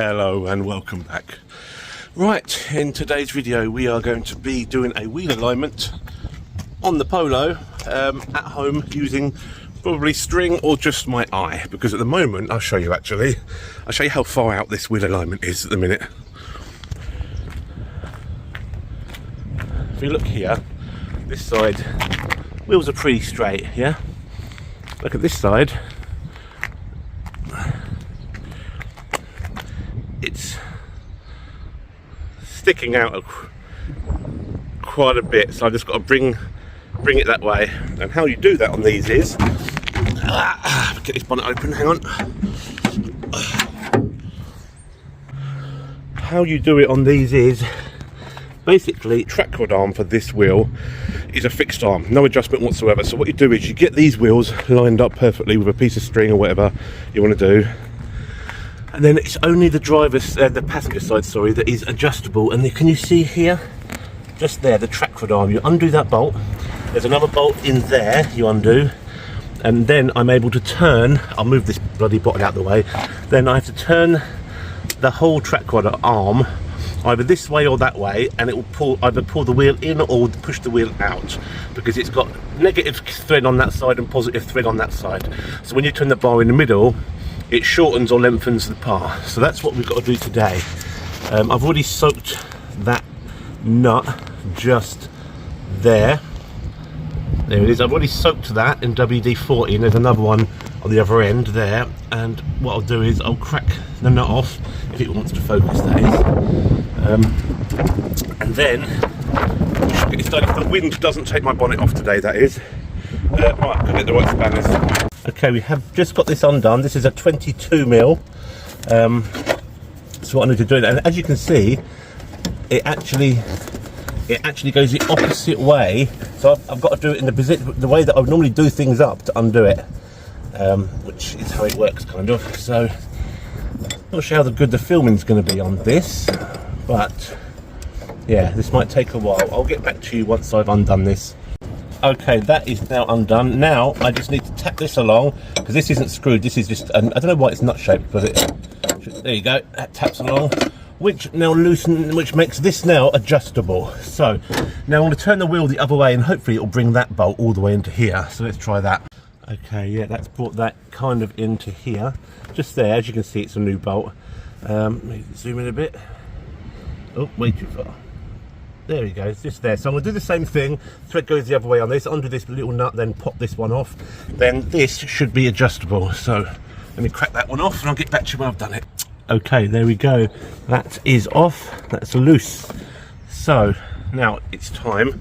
Hello and welcome back. Right, in today's video we are going to be doing a wheel alignment on the Polo at home using probably string or just my eye, because at the moment I'll show you how far out this wheel alignment is at the minute. If you look here, this side wheels are pretty straight, yeah? Look at this side, it's sticking out quite a bit, so I've just got to bring it that way. And how you do that on these is get this bonnet open, hang on. How you do it on these is basically track rod arm for this wheel is a fixed arm, no adjustment whatsoever. So what you do is you get these wheels lined up perfectly with a piece of string or whatever you want to do, and then it's only the the passenger side, sorry, that is adjustable. And can you see here, just there, the track rod arm, you undo that bolt, there's another bolt in there you undo, and then I'm able to turn, I'll move this bloody bottle out of the way, then I have to turn the whole track rod arm either this way or that way, and it will either pull the wheel in or push the wheel out, because it's got negative thread on that side and positive thread on that side. So when you turn the bar in the middle, it shortens or lengthens the bar. So that's what we've got to do today. I've already soaked that nut just there. There it is. I've already soaked that in WD-40, and there's another one on the other end there. And what I'll do is I'll crack the nut off, if it wants to focus, that is. And then we should get it started. If the wind doesn't take my bonnet off today, that is. Right, I'll get the right spanners. Okay, we have just got this undone. This is a 22mm. So what I need to do, and as you can see, it actually goes the opposite way. So I've got to do it in the way that I would normally do things up to undo it, which is how it works, kind of. So not sure how good the filming's going to be on this, but yeah, this might take a while. I'll get back to you once I've undone this. Okay, that is now undone. Now I just need to tap this along, because this isn't screwed, this is just, I don't know why it's nut shaped, but there you go, that taps along, which makes this now adjustable. So now I'm going to turn the wheel the other way, and hopefully it'll bring that bolt all the way into here. So let's try that. Okay, yeah, that's brought that kind of into here, just there. As you can see, it's a new bolt. Let me zoom in a bit. Oh, way too far. There we go, it's just there. So I'm going to do the same thing. Thread goes the other way on this, undo this little nut, then pop this one off. Then this should be adjustable. So let me crack that one off and I'll get back to you when I've done it. Okay, there we go. That is off, that's loose. So now it's time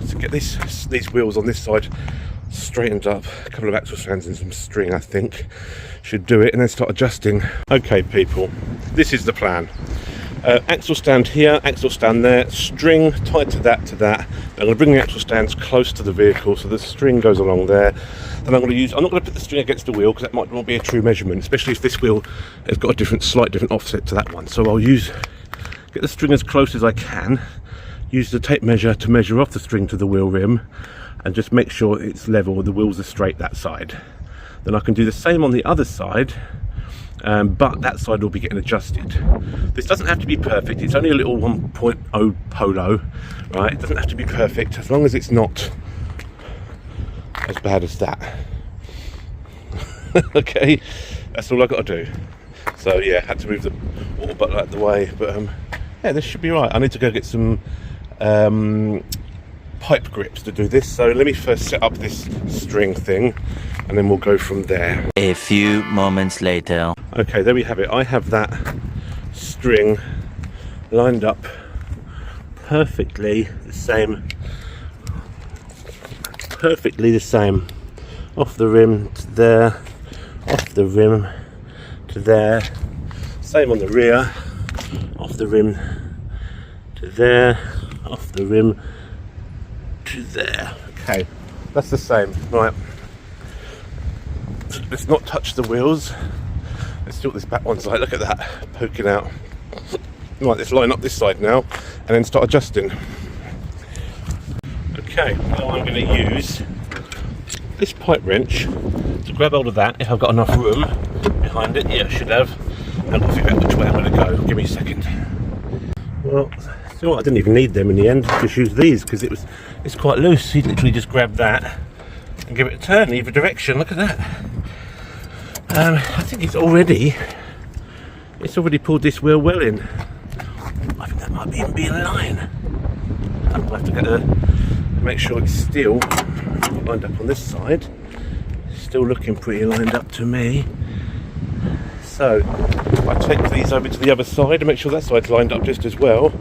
to get these wheels on this side straightened up. A couple of axle stands and some string, I think, should do it, and then start adjusting. Okay people, this is the plan. Axle stand here, axle stand there, string tied to that. I'm going to bring the axle stands close to the vehicle so the string goes along there. Then I'm not going to put the string against the wheel, because that might not be a true measurement, especially if this wheel has got a slight different offset to that one. So I'll get the string as close as I can, use the tape measure to measure off the string to the wheel rim, and just make sure it's level, the wheels are straight that side. Then I can do the same on the other side, but that side will be getting adjusted. This doesn't have to be perfect, it's only a little 1.0 Polo, right? It doesn't have to be perfect, as long as it's not as bad as that. Okay, that's all I've got to do. So yeah, had to move the water bottle out of the way, but yeah, this should be right. I need to go get some pipe grips to do this, so let me first set up this string thing, and then we'll go from there. A few moments later. Okay, there we have it. I have that string lined up perfectly the same, off the rim to there, off the rim to there, same on the rear, off the rim to there, off the rim to there. Okay, that's the same. Right, let's not touch the wheels. Let's do this back one side. Look at that, poking out. Right, let's line up this side now and then start adjusting. Okay, now I'm going to use this pipe wrench to grab hold of that if I've got enough room, behind it. Yeah, I should have. I've got to figure out which way I'm going to go. Give me a second. Well, see what? I didn't even need them in the end. Just use these because it's quite loose. You literally just grab that and give it a turn either direction. Look at that. I think it's already pulled this wheel well in. I think that might even be in line. I'm going to have to make sure it's still lined up on this side. Still looking pretty lined up to me. So I take these over to the other side and make sure that side's lined up just as well.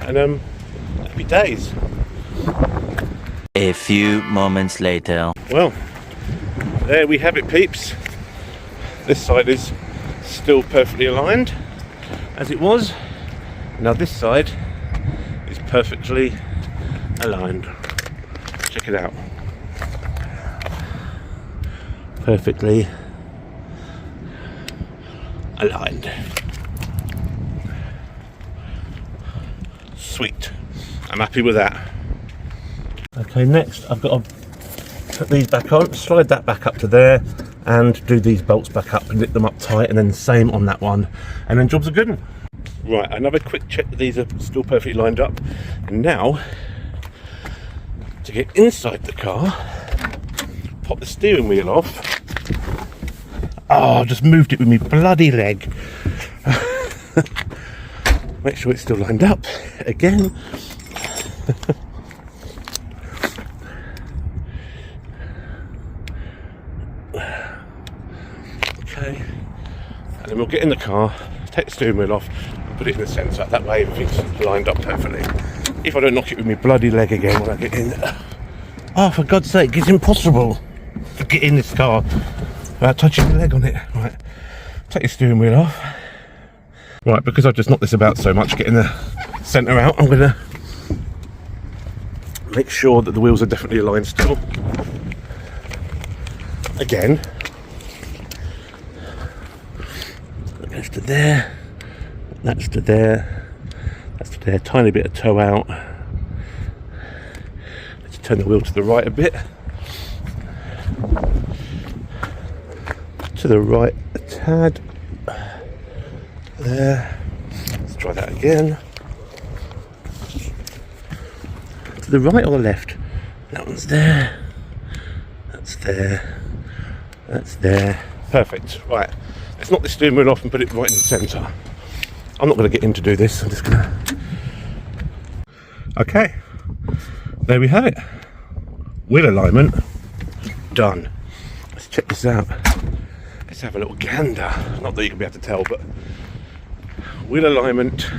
And happy days. A few moments later. Well, there we have it, peeps. This side is still perfectly aligned as it was. Now this side is perfectly aligned. Check it out. Perfectly aligned. Sweet. I'm happy with that. Okay, next I've got to put these back on, slide that back up to there, and do these bolts back up and knit them up tight, and then the same on that one, and then job's a good one. Right, another quick check that these are still perfectly lined up. And now, to get inside the car, pop the steering wheel off. Oh, I just moved it with my bloody leg. Make sure it's still lined up again. Okay, and then we'll get in the car, take the steering wheel off, and put it in the centre. That way everything's lined up perfectly. If I don't knock it with my bloody leg again when I get in. Oh, for God's sake, it's impossible to get in this car without touching my leg on it. Right, take the steering wheel off. Right, because I've just knocked this about so much, getting the centre out, I'm going to make sure that the wheels are definitely aligned still. Again. That goes to there. That's to there. That's to there. Tiny bit of toe out. Let's turn the wheel to the right a bit. To the right a tad. There. Let's try that again. To the right or the left? That one's there. That's there. That's there. Perfect. Right. Let's knock the steering wheel off and put it right in the centre. I'm not going to get him to do this. I'm just going to... Okay. There we have it. Wheel alignment. Done. Let's check this out. Let's have a little gander. Not that you can be able to tell, but... Wheel alignment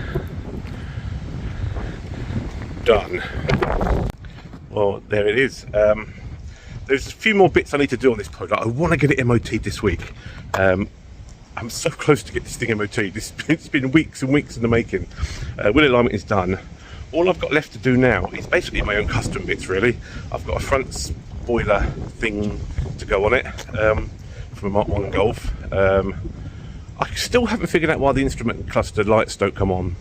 done. Well, there it is. There's a few more bits I need to do on this product. I want to get it MOT'd this week. I'm so close to get this thing MOT'd. It's been weeks and weeks in the making. Wheel alignment is done. All I've got left to do now is basically my own custom bits, really. I've got a front spoiler thing to go on it from a Mark 1 Golf. I still haven't figured out why the instrument cluster lights don't come on.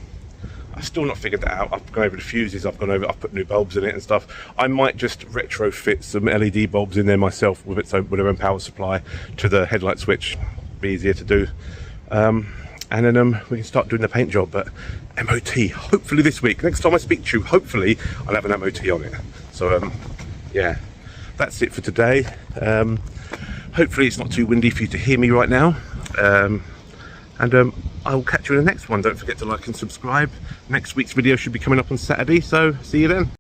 I've still not figured that out. I've gone over the fuses, I've put new bulbs in it and stuff. I might just retrofit some LED bulbs in there myself with their own power supply to the headlight switch. Be easier to do. And then we can start doing the paint job. But MOT, hopefully this week. Next time I speak to you, hopefully I'll have an MOT on it. So yeah, that's it for today. Hopefully it's not too windy for you to hear me right now. And I will catch you in the next one. Don't forget to like and subscribe. Next week's video should be coming up on Saturday, so see you then.